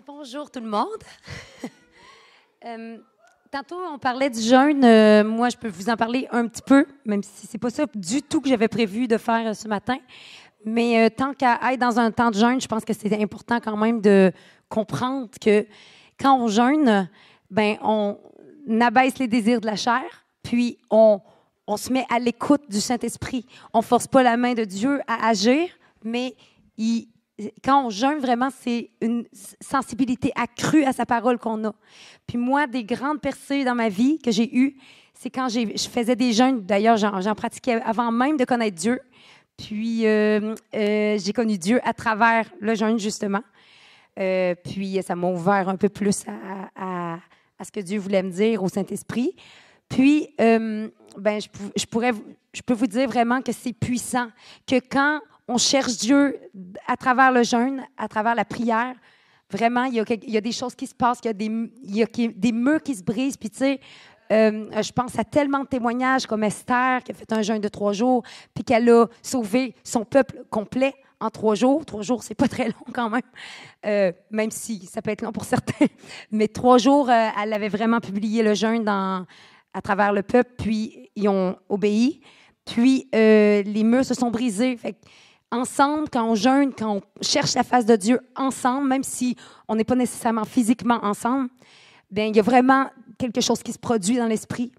Bonjour tout le monde. Tantôt, on parlait du jeûne. Moi, je peux vous en parler un petit peu, même si c'est pas ça du tout que j'avais prévu de faire ce matin. Mais tant qu'à être dans un temps de jeûne, je pense que c'est important quand même de comprendre que quand on jeûne, ben on abaisse les désirs de la chair, puis on se met à l'écoute du Saint-Esprit. On force pas la main de Dieu à agir, mais quand on jeûne, vraiment, c'est une sensibilité accrue à sa parole qu'on a. Puis moi, des grandes percées dans ma vie que j'ai eues, c'est quand je faisais des jeûnes. D'ailleurs, j'en pratiquais avant même de connaître Dieu. Puis j'ai connu Dieu à travers le jeûne, justement. Puis ça m'a ouvert un peu plus à ce que Dieu voulait me dire au Saint-Esprit. Puis, je peux vous dire vraiment que c'est puissant, que quand on cherche Dieu à travers le jeûne, à travers la prière, vraiment, il y a des choses qui se passent, il y a des murs qui se brisent. Puis, tu sais, je pense à tellement de témoignages comme Esther, qui a fait un jeûne de 3 jours, puis qu'elle a sauvé son peuple complet en 3 jours. 3 jours, c'est pas très long quand même si ça peut être long pour certains. Mais 3 jours, elle avait vraiment publié le jeûne à travers le peuple, puis ils ont obéi. Puis les murs se sont brisés. Fait ensemble, quand on jeûne, quand on cherche la face de Dieu ensemble, même si on n'est pas nécessairement physiquement ensemble, bien, il y a vraiment quelque chose qui se produit dans l'esprit.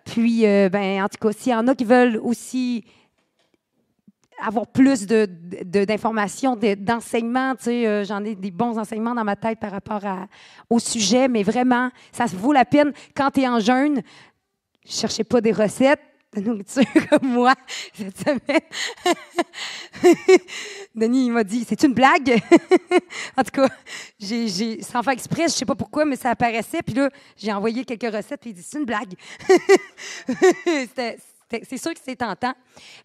Puis, en tout cas, s'il y en a qui veulent aussi avoir plus d'informations, d'enseignements, tu sais, j'en ai des bons enseignements dans ma tête par rapport au sujet, mais vraiment, ça vaut la peine. Quand tu es en jeûne, ne cherchez pas des recettes de nourriture comme moi cette semaine. Denis, il m'a dit, c'est une blague? En tout cas, sans faire exprès, je ne sais pas pourquoi, mais ça apparaissait. Puis là, j'ai envoyé quelques recettes, puis il dit, c'est une blague. C'est sûr que c'est tentant.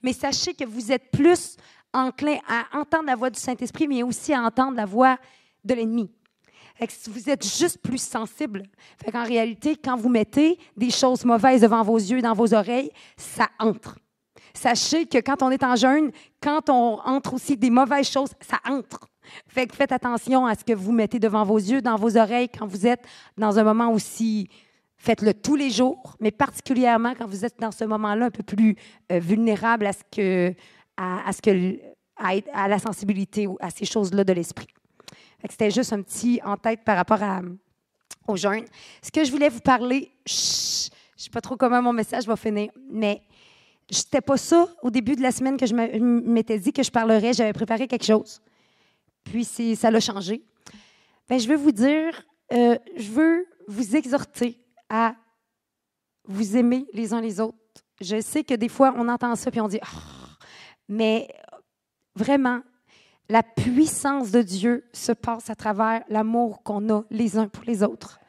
Mais sachez que vous êtes plus enclin à entendre la voix du Saint-Esprit, mais aussi à entendre la voix de l'ennemi. Vous êtes juste plus sensible. En réalité, quand vous mettez des choses mauvaises devant vos yeux, dans vos oreilles, ça entre. Sachez que quand on est en jeûne, quand on entre aussi des mauvaises choses, ça entre. Faites attention à ce que vous mettez devant vos yeux, dans vos oreilles, quand vous êtes dans un moment aussi... Faites-le tous les jours, mais particulièrement quand vous êtes dans ce moment-là un peu plus vulnérable à la sensibilité ou à ces choses-là de l'esprit. C'était juste un petit en tête par rapport au jeûne. Ce que je voulais vous parler, je ne sais pas trop comment mon message va finir, mais c'était pas ça au début de la semaine que je m'étais dit que je parlerais. J'avais préparé quelque chose. Puis ça l'a changé. Je veux vous dire, je veux vous exhorter à vous aimer les uns les autres. Je sais que des fois, on entend ça puis on dit oh, mais vraiment, la puissance de Dieu se passe à travers l'amour qu'on a les uns pour les autres.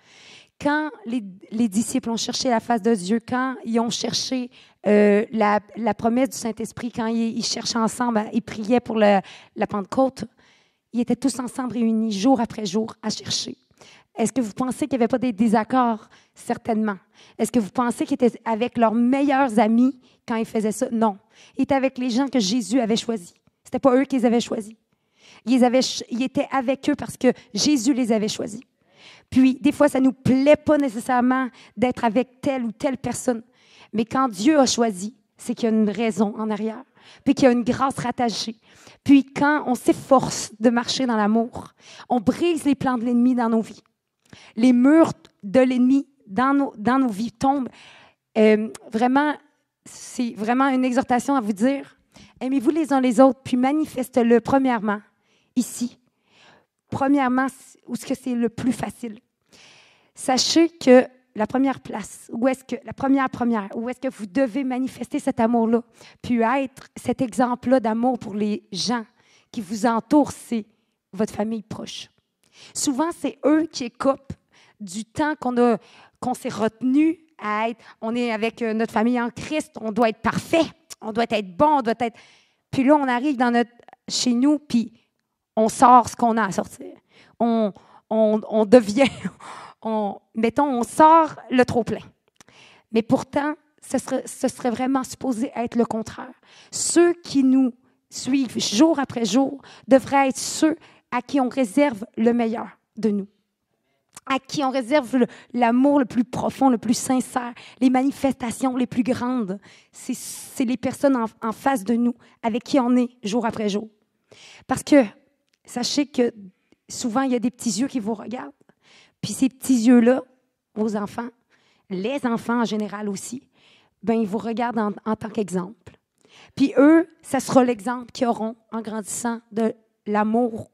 Quand les disciples ont cherché la face de Dieu, quand ils ont cherché la promesse du Saint-Esprit, quand ils cherchaient ensemble, ils priaient pour la Pentecôte, ils étaient tous ensemble réunis jour après jour à chercher. Est-ce que vous pensez qu'il n'y avait pas des désaccords? Certainement. Est-ce que vous pensez qu'ils étaient avec leurs meilleurs amis quand ils faisaient ça? Non. Ils étaient avec les gens que Jésus avait choisis. Ce n'était pas eux qu'ils avaient choisis. Ils étaient avec eux parce que Jésus les avait choisis. Puis, des fois, ça ne nous plaît pas nécessairement d'être avec telle ou telle personne. Mais quand Dieu a choisi, c'est qu'il y a une raison en arrière. Puis qu'il y a une grâce rattachée. Puis quand on s'efforce de marcher dans l'amour, on brise les plans de l'ennemi dans nos vies. Les murs de l'ennemi dans nos vies tombent. Vraiment, c'est vraiment une exhortation à vous dire, aimez-vous les uns les autres, puis manifeste-le premièrement, ici. Premièrement, où est-ce que c'est le plus facile? Sachez que la première place, où est-ce que vous devez manifester cet amour-là, puis être cet exemple-là d'amour pour les gens qui vous entourent, c'est votre famille proche. Souvent, c'est eux qui écopent du temps qu'on s'est retenu à être. On est avec notre famille en Christ, on doit être parfait, on doit être bon, on doit être... Puis là, on arrive chez nous, puis on sort ce qu'on a à sortir. On devient... on sort le trop-plein. Mais pourtant, ce serait vraiment supposé être le contraire. Ceux qui nous suivent jour après jour devraient être ceux à qui on réserve le meilleur. de nous, à qui on réserve l'amour le plus profond, le plus sincère, les manifestations les plus grandes. C'est les personnes en face de nous, avec qui on est jour après jour. Parce que, sachez que souvent, il y a des petits yeux qui vous regardent. Puis ces petits yeux-là, vos enfants, les enfants en général aussi, ben ils vous regardent en tant qu'exemple. Puis eux, ça sera l'exemple qu'ils auront en grandissant de l'amour.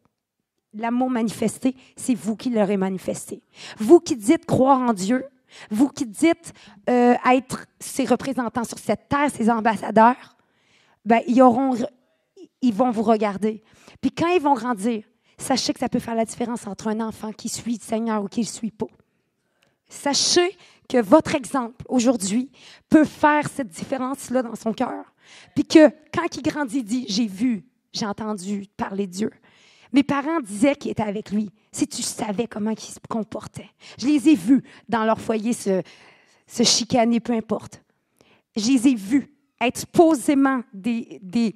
L'amour manifesté, c'est vous qui l'aurez manifesté. Vous qui dites croire en Dieu, vous qui dites être ses représentants sur cette terre, ses ambassadeurs, ben ils vont vous regarder. Puis quand ils vont grandir, sachez que ça peut faire la différence entre un enfant qui suit le Seigneur ou qui ne le suit pas. Sachez que votre exemple aujourd'hui peut faire cette différence-là dans son cœur. Puis que quand il grandit, il dit « J'ai vu, j'ai entendu parler de Dieu ». Mes parents disaient qu'ils étaient avec lui. Si tu savais comment ils se comportaient. Je les ai vus dans leur foyer se chicaner, peu importe. Je les ai vus être posément des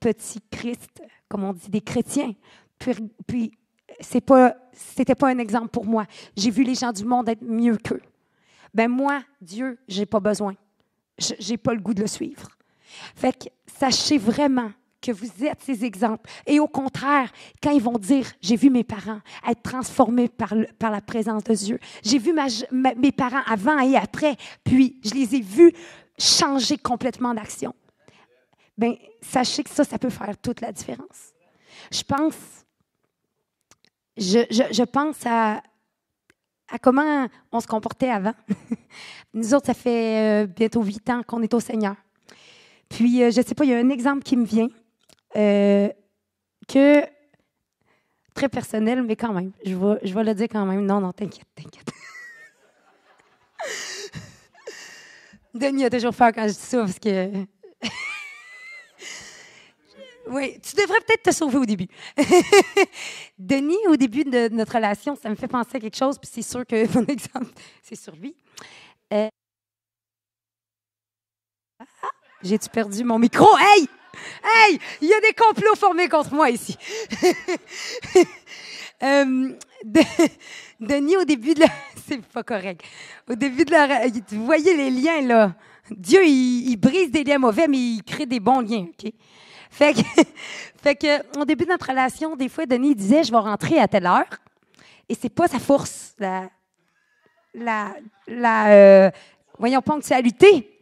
petits Christ, comme on dit, des chrétiens. Puis c'était pas un exemple pour moi. J'ai vu les gens du monde être mieux qu'eux. Ben moi, Dieu, j'ai pas besoin. J'ai pas le goût de le suivre. Fait que sachez vraiment que vous êtes ces exemples. Et au contraire, quand ils vont dire « J'ai vu mes parents être transformés par la présence de Dieu. J'ai vu mes parents avant et après, puis je les ai vus changer complètement d'action. » Bien, sachez que ça peut faire toute la différence. Je pense à comment on se comportait avant. Nous autres, ça fait bientôt 8 ans qu'on est au Seigneur. Puis, je ne sais pas, il y a un exemple qui me vient, que très personnel, mais quand même, je vais le dire quand même. Non, t'inquiète. Denis a toujours peur quand je dis ça, parce que... Oui, tu devrais peut-être te sauver au début. Denis, au début de notre relation, ça me fait penser à quelque chose, puis c'est sûr que mon exemple, c'est sur lui. J'ai-tu perdu mon micro? Hey! Hey! Il y a des complots formés contre moi ici. Denis, au début de la... C'est pas correct. Au début de la... Vous voyez les liens, là. Dieu, il brise des liens mauvais, mais il crée des bons liens, OK? Fait que, au début de notre relation, des fois, Denis disait « Je vais rentrer à telle heure. » Et c'est pas sa force, ponctualité.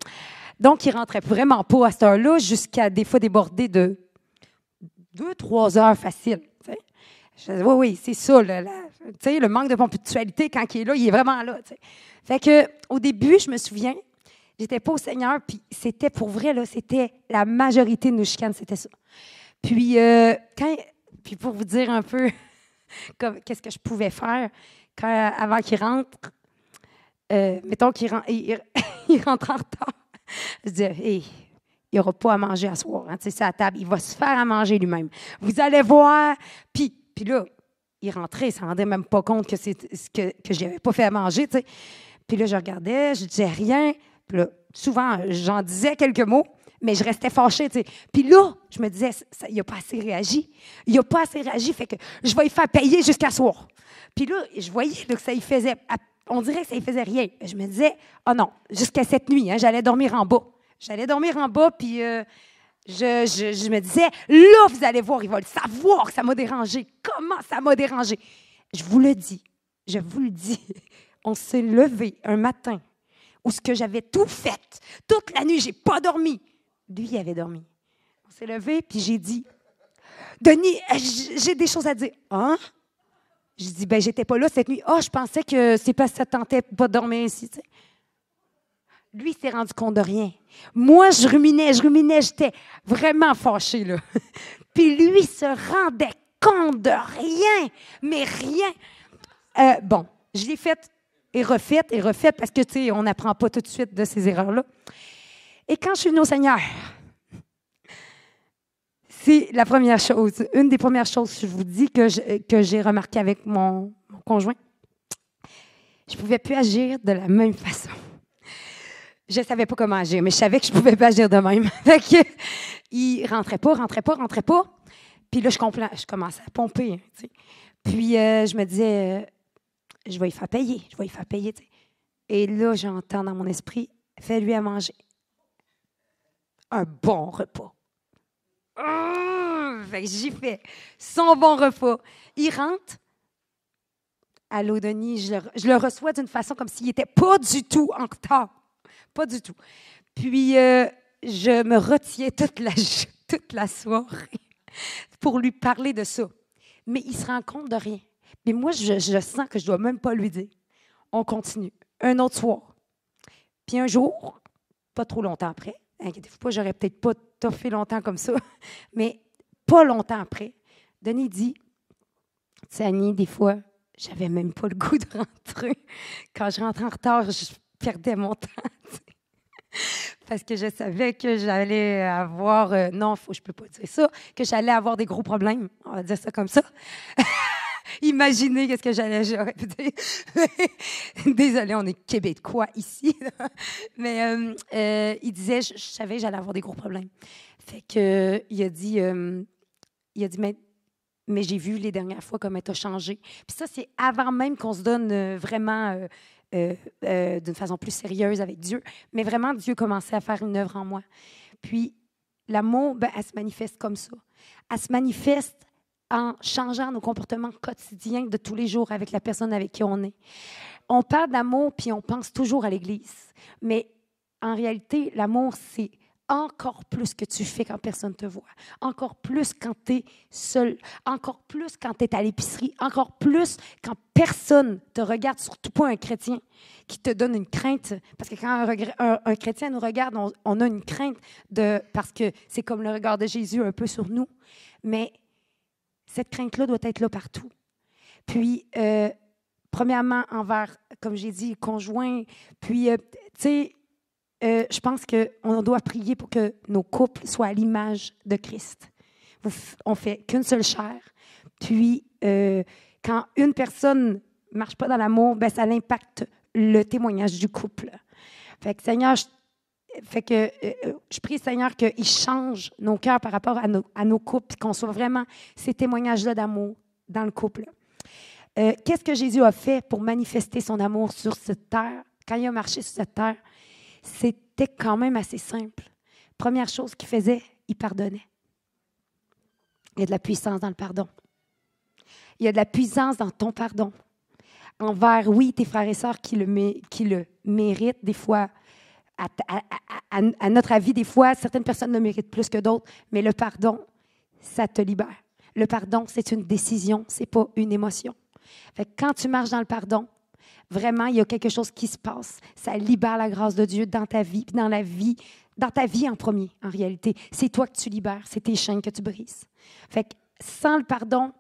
Donc, il rentrait vraiment pas à cette heure-là, jusqu'à des fois déborder de 2-3 heures facile. Je disais, oui, c'est ça, le manque de ponctualité, quand il est là, il est vraiment là. T'sais. Fait que, au début, je me souviens, j'étais pas au Seigneur, puis c'était pour vrai, là, c'était la majorité de nos chicanes, c'était ça. Puis, puis pour vous dire un peu qu'est-ce que je pouvais faire avant qu'il rentre, mettons qu'il il rentre en retard. Je disais, hey, il n'y aura pas à manger à soir. Hein, c'est à la table. Il va se faire à manger lui-même. Vous allez voir. Puis là, il rentrait, il ne s'en rendait même pas compte que je n'avais pas fait à manger. T'sais. Puis là, je regardais, je ne disais rien. Puis là, souvent, j'en disais quelques mots, mais je restais fâchée. T'sais. Puis là, je me disais, il n'a pas assez réagi. Il n'a pas assez réagi, fait que je vais lui faire payer jusqu'à soir. Puis là, je voyais là, que ça y faisait... On dirait que ça ne faisait rien. Je me disais, oh non, jusqu'à cette nuit, hein, j'allais dormir en bas. J'allais dormir en bas, puis je me disais, là, vous allez voir, il va le savoir que ça m'a dérangé. Comment ça m'a dérangé? Je vous le dis, on s'est levé un matin où ce que j'avais tout fait. Toute la nuit, je n'ai pas dormi. Lui, il avait dormi. On s'est levé, puis j'ai dit, Denis, j'ai des choses à dire. Hein? Je dis, ben j'étais pas là cette nuit. Je pensais que c'est parce que ça tentait pas de dormir ici. Tu sais. Lui, il s'est rendu compte de rien. Moi, je ruminais, j'étais vraiment fâchée, là. Puis lui se rendait compte de rien, mais rien. Bon, je l'ai faite et refaite, parce que, tu sais, on n'apprend pas tout de suite de ces erreurs-là. Et quand je suis venue au Seigneur, c'est la première chose, une des premières choses, je vous dis, que j'ai remarqué avec mon conjoint. Je ne pouvais plus agir de la même façon. Je ne savais pas comment agir, mais je savais que je ne pouvais pas agir de même. Fait que, il rentrait pas. Puis là, je commençais à pomper. Tu sais. Puis, je me disais, je vais y faire payer, je vais y faire payer. T'sais. Et là, j'entends dans mon esprit, fais-lui à manger. Un bon repas. Fait que j'y fais son bon repas. Il rentre. Allô, Denis, je le reçois d'une façon comme s'il n'était pas du tout en retard. Pas du tout. Puis, je me retiens toute la soirée pour lui parler de ça. Mais il se rend compte de rien. Mais moi, je sens que je ne dois même pas lui dire. On continue. Un autre soir. Puis un jour, pas trop longtemps après, inquiétez-vous pas, j'aurais peut-être pas toffé longtemps comme ça, mais pas longtemps après, Denis dit, tu sais, Annie, des fois, j'avais même pas le goût de rentrer. Quand je rentrais en retard, je perdais mon temps. Parce que je savais que j'allais avoir... non, je peux pas dire ça, que j'allais avoir des gros problèmes. On va dire ça comme ça. Imaginez qu'est-ce que j'aurais pu dire. Désolée, on est québécois ici. Mais il disait, je savais que j'allais avoir des gros problèmes. Fait que il a dit, mais j'ai vu les dernières fois comment tu as changé. Puis ça, c'est avant même qu'on se donne vraiment d'une façon plus sérieuse avec Dieu. Mais vraiment, Dieu commençait à faire une œuvre en moi. Puis l'amour, elle se manifeste comme ça. Elle se manifeste en changeant nos comportements quotidiens de tous les jours avec la personne avec qui on est. On parle d'amour, puis on pense toujours à l'Église. Mais en réalité, l'amour, c'est encore plus que tu fais quand personne ne te voit. Encore plus quand tu es seul. Encore plus quand tu es à l'épicerie. Encore plus quand personne te regarde, surtout pas un chrétien qui te donne une crainte. Parce que quand un chrétien nous regarde, on a une crainte parce que c'est comme le regard de Jésus un peu sur nous. Mais cette crainte-là doit être là partout. Puis, premièrement, envers, comme j'ai dit, le conjoint. Puis, tu sais, je pense qu'on doit prier pour que nos couples soient à l'image de Christ. On fait qu'une seule chair. Puis, quand une personne ne marche pas dans l'amour, ça impacte le témoignage du couple. Fait que, Seigneur, je prie, Seigneur, qu'il change nos cœurs par rapport à nos couples, qu'on soit vraiment ces témoignages-là d'amour dans le couple. Qu'est-ce que Jésus a fait pour manifester son amour sur cette terre? Quand il a marché sur cette terre, c'était quand même assez simple. Première chose qu'il faisait, il pardonnait. Il y a de la puissance dans le pardon. Il y a de la puissance dans ton pardon. Envers, oui, tes frères et sœurs qui le méritent, des fois, à notre avis, des fois, certaines personnes le méritent plus que d'autres, mais le pardon, ça te libère. Le pardon, c'est une décision, ce n'est pas une émotion. Fait que quand tu marches dans le pardon, vraiment, il y a quelque chose qui se passe. Ça libère la grâce de Dieu dans ta vie, dans ta vie en premier, en réalité. C'est toi que tu libères, c'est tes chaînes que tu brises. Fait que sans le pardon,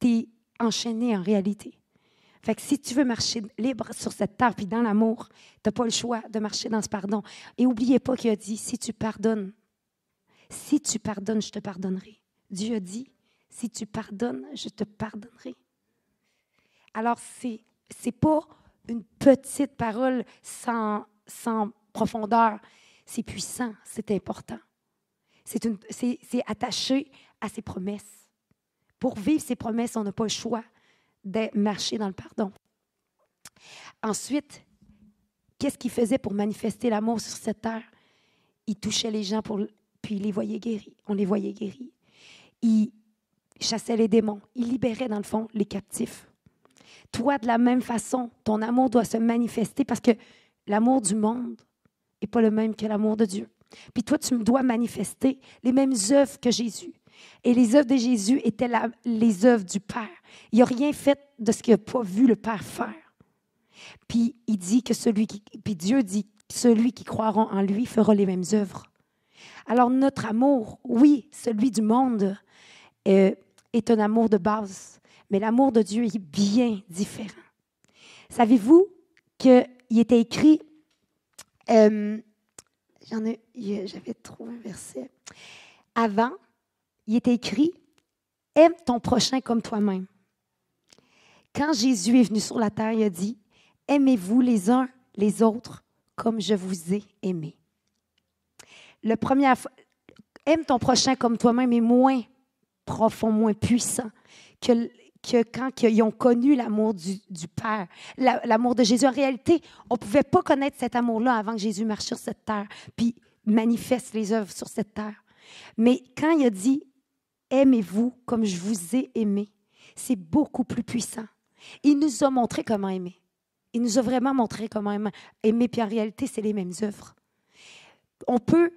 tu es enchaîné en réalité. Fait que si tu veux marcher libre sur cette terre, puis dans l'amour, tu n'as pas le choix de marcher dans ce pardon. Et n'oubliez pas qu'il a dit, si tu pardonnes, je te pardonnerai. Dieu a dit, si tu pardonnes, je te pardonnerai. Alors, c'est pas une petite parole sans profondeur. C'est puissant, c'est important. C'est attaché à ses promesses. Pour vivre ses promesses, on n'a pas le choix de marcher dans le pardon. Ensuite, qu'est-ce qu'il faisait pour manifester l'amour sur cette terre? Il touchait les gens, puis il les voyait guéris. On les voyait guéris. Il chassait les démons. Il libérait, dans le fond, les captifs. Toi, de la même façon, ton amour doit se manifester parce que l'amour du monde n'est pas le même que l'amour de Dieu. Puis toi, tu dois manifester les mêmes œuvres que Jésus. Et les œuvres de Jésus étaient les œuvres du Père. Il n'a rien fait de ce qu'il n'a pas vu le Père faire. Puis il dit que puis Dieu dit que celui qui croira en lui fera les mêmes œuvres. Alors notre amour, oui, celui du monde est un amour de base, mais l'amour de Dieu est bien différent. Savez-vous qu'il était écrit, j'avais trouvé un verset, avant, il était écrit « Aime ton prochain comme toi-même ». Quand Jésus est venu sur la terre, il a dit « Aimez-vous les uns les autres comme je vous ai aimés ». La première fois, « Aime ton prochain comme toi-même » est moins profond, moins puissant que que quand ils ont connu l'amour du Père, l'amour de Jésus, en réalité, on ne pouvait pas connaître cet amour-là avant que Jésus marche sur cette terre, puis manifeste les œuvres sur cette terre. Mais quand il a dit « Aimez-vous comme je vous ai aimé », c'est beaucoup plus puissant. Il nous a montré comment aimer. Il nous a vraiment montré comment aimer, puis en réalité, c'est les mêmes œuvres. On peut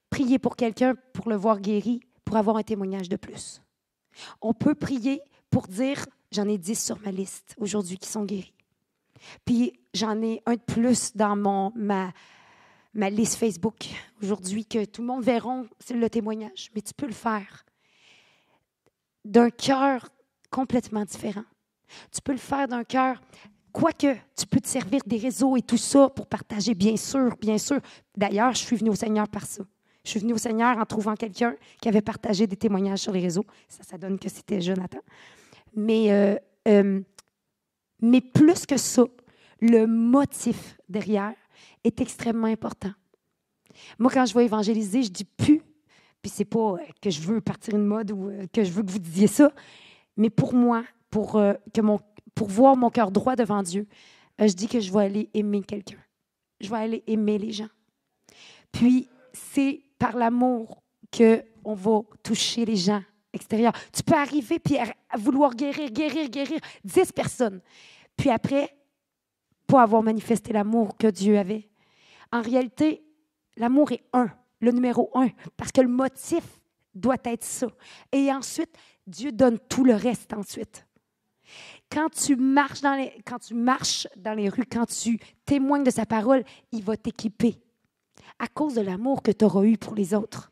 prier pour quelqu'un pour le voir guéri, pour avoir un témoignage de plus. On peut prier pour dire, j'en ai 10 sur ma liste aujourd'hui qui sont guéris. Puis j'en ai un de plus dans ma liste Facebook aujourd'hui que tout le monde verra, c'est le témoignage. Mais tu peux le faire d'un cœur complètement différent. Tu peux le faire d'un cœur, quoique tu peux te servir des réseaux et tout ça pour partager, bien sûr, bien sûr. D'ailleurs, je suis venue au Seigneur par ça. Je suis venue au Seigneur en trouvant quelqu'un qui avait partagé des témoignages sur les réseaux. Ça donne que c'était Jonathan. Mais plus que ça, le motif derrière est extrêmement important. Moi, quand je vais évangéliser, je dis plus, puis c'est pas que je veux partir une mode ou que je veux que vous disiez ça, mais pour moi, pour voir mon cœur droit devant Dieu, je dis que je vais aller aimer quelqu'un. Je vais aller aimer les gens. Puis, c'est par l'amour qu'on va toucher les gens extérieurs. Tu peux arriver puis à vouloir guérir 10 personnes. Puis après, pas avoir manifesté l'amour que Dieu avait. En réalité, l'amour est le numéro 1, parce que le motif doit être ça. Et ensuite, Dieu donne tout le reste ensuite. Quand tu marches dans les rues, quand tu témoignes de sa parole, il va t'équiper à cause de l'amour que tu auras eu pour les autres.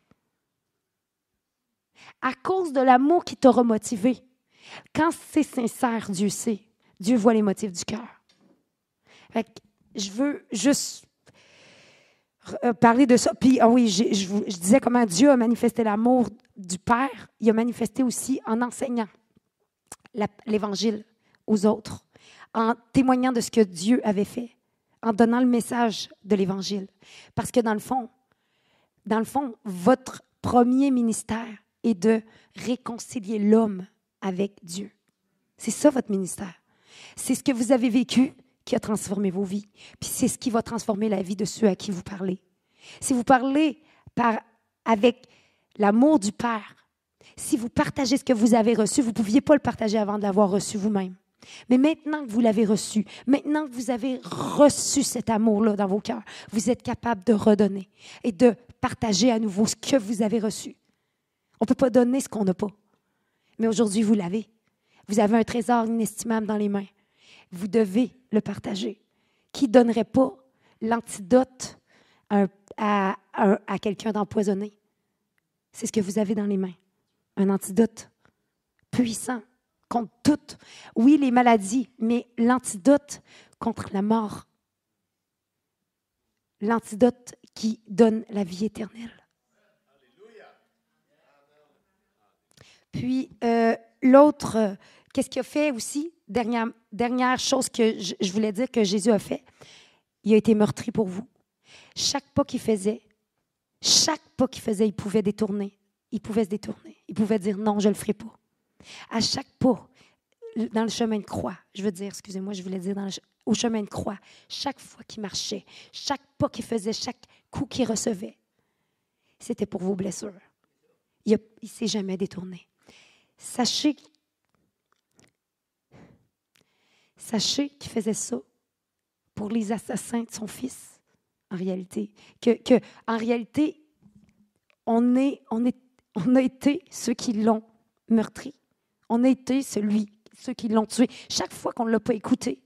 À cause de l'amour qui t'aura motivé. Quand c'est sincère, Dieu sait. Dieu voit les motifs du cœur. Fait que je veux juste parler de ça. Puis, oui, je disais comment Dieu a manifesté l'amour du Père. Il a manifesté aussi en enseignant l'Évangile aux autres, en témoignant de ce que Dieu avait fait, en donnant le message de l'Évangile. Parce que dans le fond, votre premier ministère est de réconcilier l'homme avec Dieu. C'est ça votre ministère. C'est ce que vous avez vécu qui a transformé vos vies. Puis c'est ce qui va transformer la vie de ceux à qui vous parlez. Si vous parlez avec l'amour du Père, si vous partagez ce que vous avez reçu, vous ne pouviez pas le partager avant de l'avoir reçu vous-même. Mais maintenant que vous l'avez reçu, maintenant que vous avez reçu cet amour-là dans vos cœurs, vous êtes capable de redonner et de partager à nouveau ce que vous avez reçu. On ne peut pas donner ce qu'on n'a pas. Mais aujourd'hui, vous l'avez. Vous avez un trésor inestimable dans les mains. Vous devez le partager. Qui ne donnerait pas l'antidote à quelqu'un d'empoisonné? C'est ce que vous avez dans les mains. Un antidote puissant contre toutes. Oui, les maladies, mais l'antidote contre la mort. L'antidote qui donne la vie éternelle. Puis, l'autre, qu'est-ce qu'il a fait aussi? Dernière chose que je voulais dire que Jésus a fait, il a été meurtri pour vous. Chaque pas qu'il faisait, il pouvait détourner. Il pouvait se détourner. Il pouvait dire non, je ne le ferai pas. À chaque pas, dans le chemin de croix, excusez-moi, je voulais dire au chemin de croix, chaque fois qu'il marchait, chaque pas qu'il faisait, chaque coup qu'il recevait, c'était pour vos blessures. Il ne s'est jamais détourné. Sachez qu'il faisait ça pour les assassins de son fils, en réalité. En réalité, on a été ceux qui l'ont meurtri. On a été ceux qui l'ont tué. Chaque fois qu'on ne l'a pas écouté,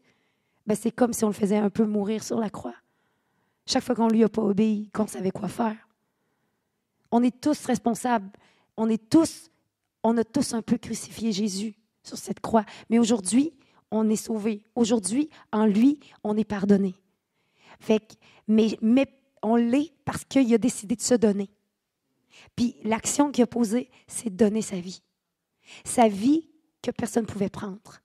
c'est comme si on le faisait un peu mourir sur la croix. Chaque fois qu'on ne lui a pas obéi, qu'on savait quoi faire. On est tous responsables. On a tous un peu crucifié Jésus sur cette croix. Mais aujourd'hui, on est sauvés. Aujourd'hui, en lui, on est pardonné. Mais on l'est parce qu'il a décidé de se donner. Puis l'action qu'il a posée, c'est de donner sa vie. Sa vie que personne ne pouvait prendre.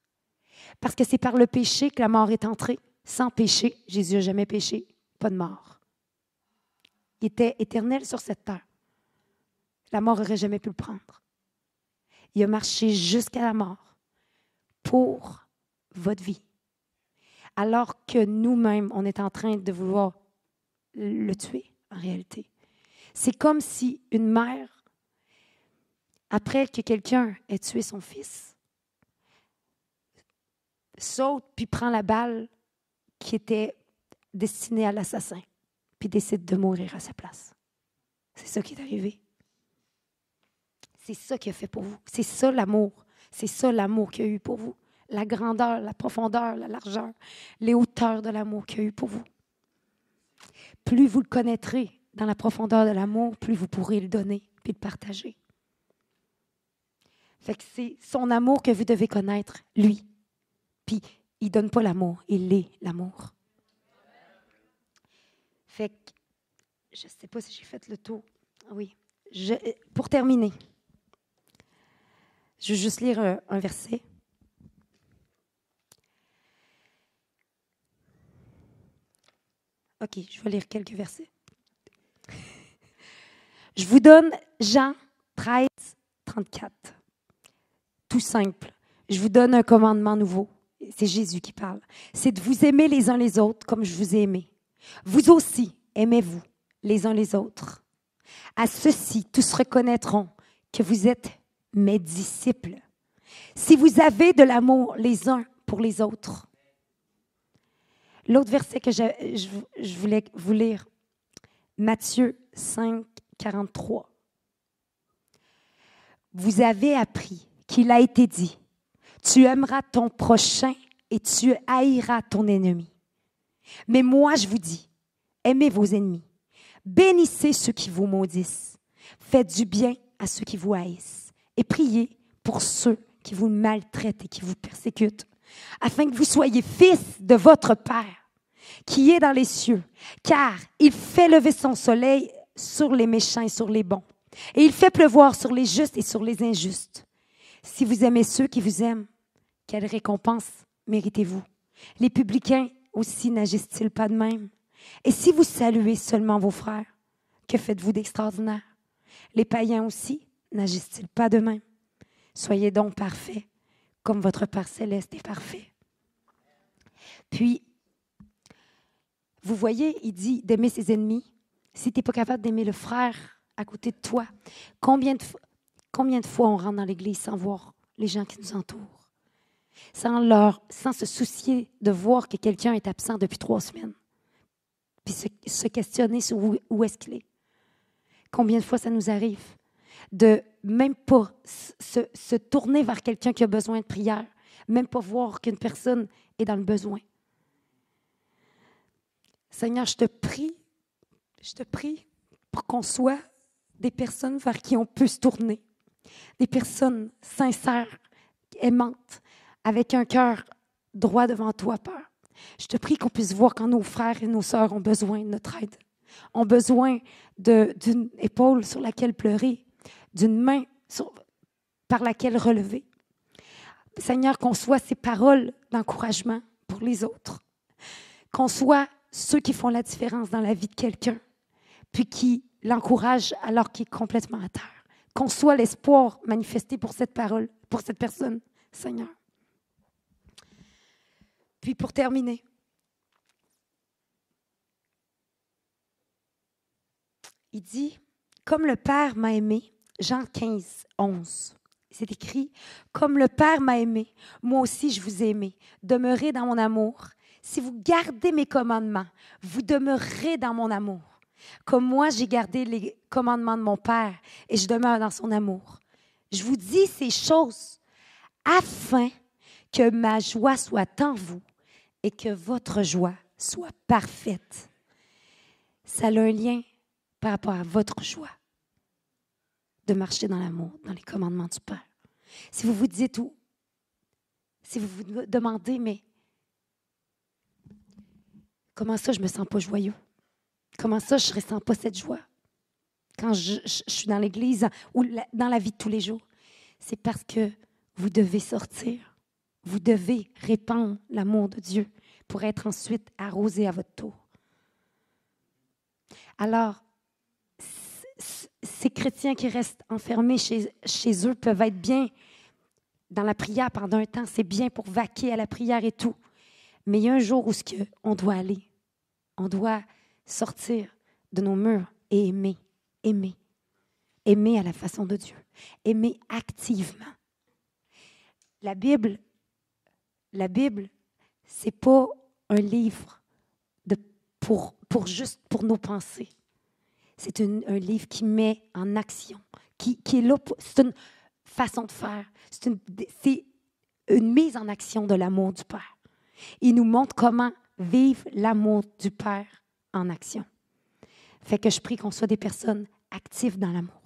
Parce que c'est par le péché que la mort est entrée. Sans péché, Jésus n'a jamais péché, pas de mort. Il était éternel sur cette terre. La mort n'aurait jamais pu le prendre. Il a marché jusqu'à la mort pour votre vie. Alors que nous-mêmes, on est en train de vouloir le tuer, en réalité. C'est comme si une mère, après que quelqu'un ait tué son fils, saute puis prend la balle qui était destinée à l'assassin, puis décide de mourir à sa place. C'est ça qui est arrivé. C'est ça qu'il a fait pour vous. C'est ça l'amour. C'est ça l'amour qu'il a eu pour vous. La grandeur, la profondeur, la largeur, les hauteurs de l'amour qu'il a eu pour vous. Plus vous le connaîtrez dans la profondeur de l'amour, plus vous pourrez le donner puis le partager. Fait que c'est son amour que vous devez connaître, lui. Puis, il ne donne pas l'amour, il est l'amour. Fait que, je ne sais pas si j'ai fait le tour. Oui. Pour terminer, je vais juste lire un verset. OK, je vais lire quelques versets. Je vous donne Jean 13, 34. Tout simple. Je vous donne un commandement nouveau. C'est Jésus qui parle. C'est de vous aimer les uns les autres comme je vous ai aimé. Vous aussi, aimez-vous les uns les autres. À ceci, tous reconnaîtront que vous êtes mes disciples. Si vous avez de l'amour les uns pour les autres. L'autre verset que je voulais vous lire, Matthieu 5, 43. Vous avez appris qu'il a été dit, tu aimeras ton prochain et tu haïras ton ennemi. Mais moi, je vous dis, aimez vos ennemis, bénissez ceux qui vous maudissent, faites du bien à ceux qui vous haïssent et priez pour ceux qui vous maltraitent et qui vous persécutent, afin que vous soyez fils de votre Père qui est dans les cieux, car il fait lever son soleil sur les méchants et sur les bons, et il fait pleuvoir sur les justes et sur les injustes. Si vous aimez ceux qui vous aiment, quelle récompense méritez-vous? Les publicains aussi n'agissent-ils pas de même? Et si vous saluez seulement vos frères, que faites-vous d'extraordinaire? Les païens aussi n'agissent-ils pas de même? Soyez donc parfaits, comme votre Père céleste est parfait. Puis, vous voyez, il dit d'aimer ses ennemis. Si tu n'es pas capable d'aimer le frère à côté de toi, combien de fois on rentre dans l'Église sans voir les gens qui nous entourent, sans se soucier de voir que quelqu'un est absent depuis 3 semaines, puis se questionner sur où est-ce qu'il est. Combien de fois ça nous arrive de même pas se tourner vers quelqu'un qui a besoin de prière, même pas voir qu'une personne est dans le besoin. Seigneur, je te prie pour qu'on soit des personnes vers qui on peut se tourner, des personnes sincères, aimantes, avec un cœur droit devant toi, Père. Je te prie qu'on puisse voir quand nos frères et nos sœurs ont besoin de notre aide, ont besoin d'une épaule sur laquelle pleurer, d'une main par laquelle relever. Seigneur, qu'on soit ces paroles d'encouragement pour les autres, qu'on soit ceux qui font la différence dans la vie de quelqu'un, puis qui l'encouragent alors qu'il est complètement à terre. Qu'on soit l'espoir manifesté pour cette parole, pour cette personne, Seigneur. Puis pour terminer, il dit, comme le Père m'a aimé, Jean 15, 11. C'est écrit, comme le Père m'a aimé, moi aussi je vous ai aimé. Demeurez dans mon amour. Si vous gardez mes commandements, vous demeurerez dans mon amour. Comme moi, j'ai gardé les commandements de mon Père et je demeure dans son amour. Je vous dis ces choses afin que ma joie soit en vous et que votre joie soit parfaite. Ça a un lien par rapport à votre joie de marcher dans l'amour, dans les commandements du Père. Si vous vous dites où, si vous vous demandez, mais comment ça je ne me sens pas joyeux? Comment ça je ne ressens pas cette joie quand je suis dans l'Église ou dans la vie de tous les jours? C'est parce que vous devez sortir. Vous devez répandre l'amour de Dieu pour être ensuite arrosé à votre tour. Alors, ces chrétiens qui restent enfermés chez eux peuvent être bien dans la prière pendant un temps, c'est bien pour vaquer à la prière et tout. Mais il y a un jour où on doit aller. On doit sortir de nos murs et aimer. Aimer. Aimer à la façon de Dieu. Aimer activement. La Bible, c'est pas un livre pour nos pensées. C'est un livre qui met en action, qui est là. C'est une façon de faire. C'est une mise en action de l'amour du Père. Il nous montre comment vivre l'amour du Père en action. Fait que je prie qu'on soit des personnes actives dans l'amour.